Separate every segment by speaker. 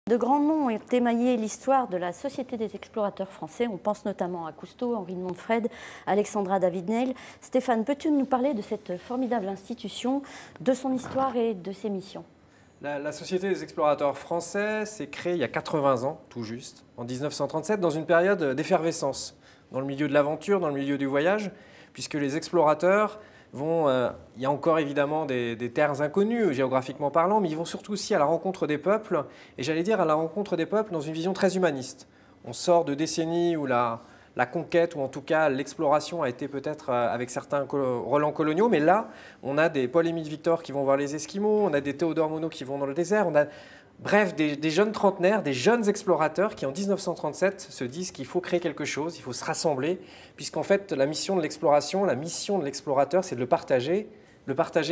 Speaker 1: De grands noms ont émaillé l'histoire de la Société des explorateurs français. On pense notamment à Cousteau, Henri de Montfred, Alexandra David-Néel. Stéphane, peux-tu nous parler de cette formidable institution, de son histoire et de ses missions ?
Speaker 2: La Société des explorateurs français s'est créée il y a 80 ans, tout juste, en 1937, dans une période d'effervescence, dans le milieu de l'aventure, dans le milieu du voyage, puisque les explorateurs vont, il y a encore évidemment des terres inconnues, géographiquement parlant, mais ils vont surtout aussi à la rencontre des peuples, et j'allais dire à la rencontre des peuples dans une vision très humaniste. On sort de décennies où la conquête, ou en tout cas l'exploration a été peut-être avec certains relents coloniaux, mais là, on a des Paul-Émile Victor qui vont voir les Esquimaux, on a des Théodore Monod qui vont dans le désert, on a bref des jeunes trentenaires, des jeunes explorateurs qui en 1937 se disent qu'il faut créer quelque chose, il faut se rassembler, puisqu'en fait la mission de l'exploration, la mission de l'explorateur, c'est de le partager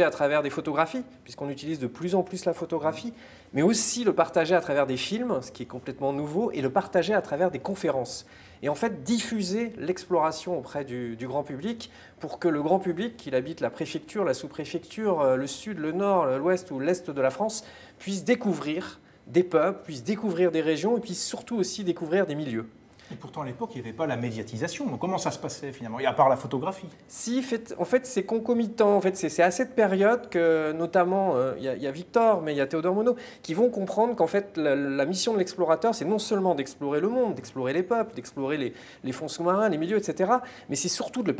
Speaker 2: à travers des photographies, puisqu'on utilise de plus en plus la photographie, mais aussi le partager à travers des films, ce qui est complètement nouveau, et le partager à travers des conférences. Et en fait, diffuser l'exploration auprès du grand public pour que le grand public, qu'il habite la préfecture, la sous-préfecture, le sud, le nord, l'ouest ou l'est de la France, puisse découvrir des peuples, puisse découvrir des régions et puisse surtout aussi découvrir des milieux.
Speaker 3: Et pourtant, à l'époque, il n'y avait pas la médiatisation. Donc, comment ça se passait finalement, à part la photographie?
Speaker 2: Si, en fait c'est concomitant. En fait, c'est à cette période que, notamment, il y a Victor, mais il y a Théodore Monod, qui vont comprendre qu'en fait, la mission de l'explorateur, c'est non seulement d'explorer le monde, d'explorer les peuples, d'explorer les fonds sous-marins, les milieux, etc., mais c'est surtout de le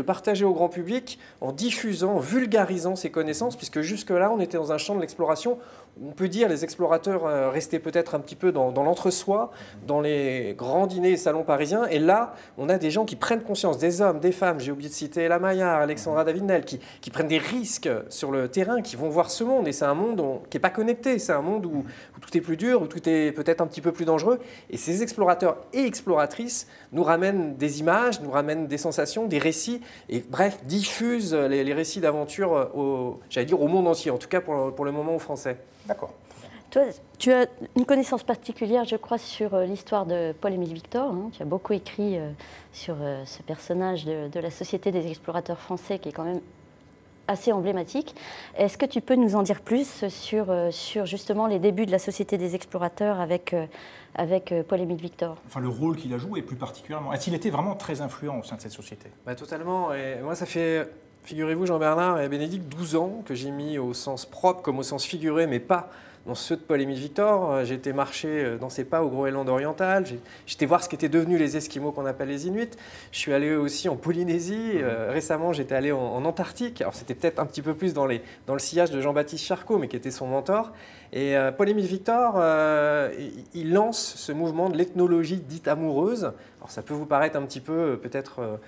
Speaker 2: partager au grand public en diffusant, en vulgarisant ses connaissances, puisque jusque-là, on était dans un champ de l'exploration. On peut dire les explorateurs restaient peut-être un petit peu dans l'entre-soi, dans les grands dîners et salons parisiens. Et là, on a des gens qui prennent conscience, des hommes, des femmes, j'ai oublié de citer Ella Maillard, Alexandra David-Néel, qui prennent des risques sur le terrain, qui vont voir ce monde. Et c'est un monde qui n'est pas connecté, c'est un monde où tout est plus dur, où tout est peut-être un petit peu plus dangereux. Et ces explorateurs et exploratrices nous ramènent des images, nous ramènent des sensations, des récits, et bref, diffusent les récits d'aventure, j'allais dire au monde entier, en tout cas pour le moment aux Français.
Speaker 3: D'accord.
Speaker 1: Toi, tu as une connaissance particulière, je crois, sur l'histoire de Paul-Émile Victor. Hein. Tu as beaucoup écrit sur ce personnage de la Société des explorateurs français qui est quand même assez emblématique. Est-ce que tu peux nous en dire plus sur justement les débuts de la Société des explorateurs avec Paul-Émile Victor?
Speaker 3: Enfin, le rôle qu'il a joué plus particulièrement. Est-il été vraiment très influent au sein de cette société?
Speaker 2: Totalement. Et moi, ça fait, figurez-vous, Jean-Bernard et Bénédicte, 12 ans que j'ai mis au sens propre comme au sens figuré, mais pas dans ceux de Paul-Émile Victor. J'ai été marcher dans ses pas au Groenland oriental. J'étais voir ce qu'étaient devenus les Esquimaux qu'on appelle les Inuits. Je suis allé aussi en Polynésie. Récemment, j'étais allé en Antarctique. Alors, c'était peut-être un petit peu plus dans le sillage de Jean-Baptiste Charcot, mais qui était son mentor. Et Paul-Émile Victor, il lance ce mouvement de l'ethnologie dite amoureuse. Alors, ça peut vous paraître un petit peu, peut-être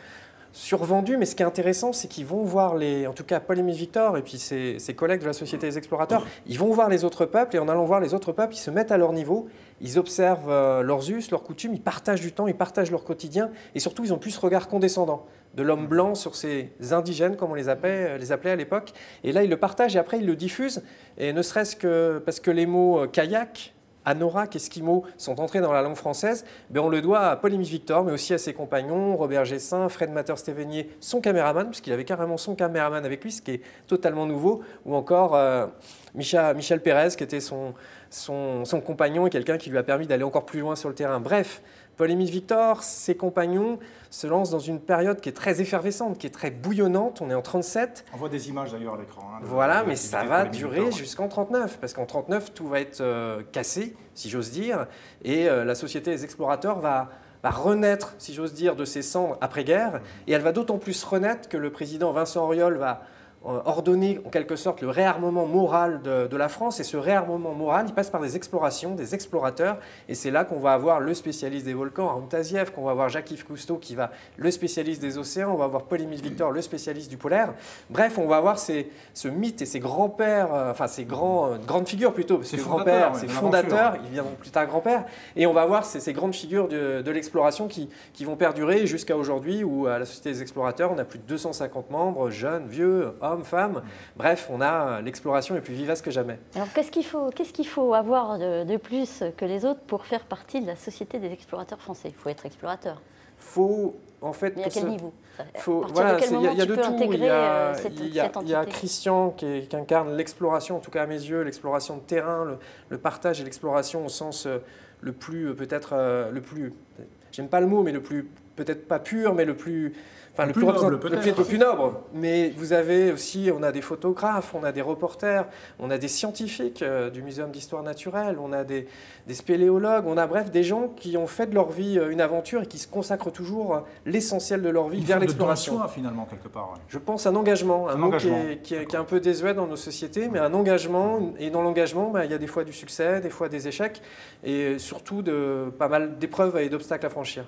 Speaker 2: survendu, mais ce qui est intéressant, c'est qu'ils vont voir en tout cas Paul-Émile Victor et puis ses collègues de la Société des explorateurs, ils vont voir les autres peuples et en allant voir les autres peuples, ils se mettent à leur niveau, ils observent leurs us, leurs coutumes, ils partagent du temps, ils partagent leur quotidien et surtout ils ont plus ce regard condescendant de l'homme blanc sur ces indigènes, comme on les appelait à l'époque. Et là, ils le partagent et après, ils le diffusent, et ne serait-ce que parce que les mots kayak, anorak, esquimaux sont entrés dans la langue française, on le doit à Paul-Émile Victor, mais aussi à ses compagnons, Robert Gessin, Fred Matter-Stévenier, son caméraman, puisqu'il avait carrément son caméraman avec lui, ce qui est totalement nouveau, ou encore Michel Pérez, qui était son compagnon et quelqu'un qui lui a permis d'aller encore plus loin sur le terrain. Bref, Paul-Émile Victor, ses compagnons se lancent dans une période qui est très effervescente, qui est très bouillonnante. On est en 1937.
Speaker 3: On voit des images d'ailleurs à l'écran.
Speaker 2: Voilà, mais ça va durer jusqu'en 1939, parce qu'en 1939, tout va être cassé, si j'ose dire, et la Société des explorateurs va renaître, si j'ose dire, de ses cendres après-guerre, et elle va d'autant plus renaître que le président Vincent Auriol va ordonner en quelque sorte le réarmement moral de la France. Et ce réarmement moral, il passe par des explorations, des explorateurs. Et c'est là qu'on va avoir le spécialiste des volcans, Arun Taziev, qu'on va avoir Jacques-Yves Cousteau, qui va le spécialiste des océans. On va avoir Paul-Émile Victor, le spécialiste du polaire. Bref, on va avoir ce mythe et ces grands-pères, enfin ces grandes figures plutôt, parce que grand-père, c'est fondateur, il vient plus tard grand-père. Et on va avoir ces grandes figures de l'exploration qui vont perdurer jusqu'à aujourd'hui, où à la Société des explorateurs, on a plus de 250 membres, jeunes, vieux, hommes, femmes. Bref, on a l'exploration est plus vivace que jamais.
Speaker 1: Alors qu'est-ce qu'il faut avoir de plus que les autres pour faire partie de la Société des explorateurs français? Il faut être explorateur.
Speaker 2: faut en fait.
Speaker 1: Mais à quel niveau?
Speaker 2: Voilà, il y a de tout.
Speaker 1: Il
Speaker 2: Il y a Christian qui incarne l'exploration, en tout cas à mes yeux, l'exploration de terrain, le partage et l'exploration au sens le plus, peut-être, le plus, j'aime pas le mot, mais le plus, peut-être pas pur, mais le plus le plus noble. Mais vous avez aussi, on a des photographes, on a des reporters, on a des scientifiques du Muséum d'histoire naturelle, on a des spéléologues, on a bref des gens qui ont fait de leur vie une aventure et qui se consacrent toujours l'essentiel de leur vie vers l'exploration.
Speaker 3: Une forme de don de soi, finalement, quelque part. Ouais.
Speaker 2: Je pense un engagement, un mot qui est un peu désuet dans nos sociétés, mais un engagement. Et dans l'engagement, il y a des fois du succès, des fois des échecs, et surtout pas mal d'épreuves et d'obstacles à franchir.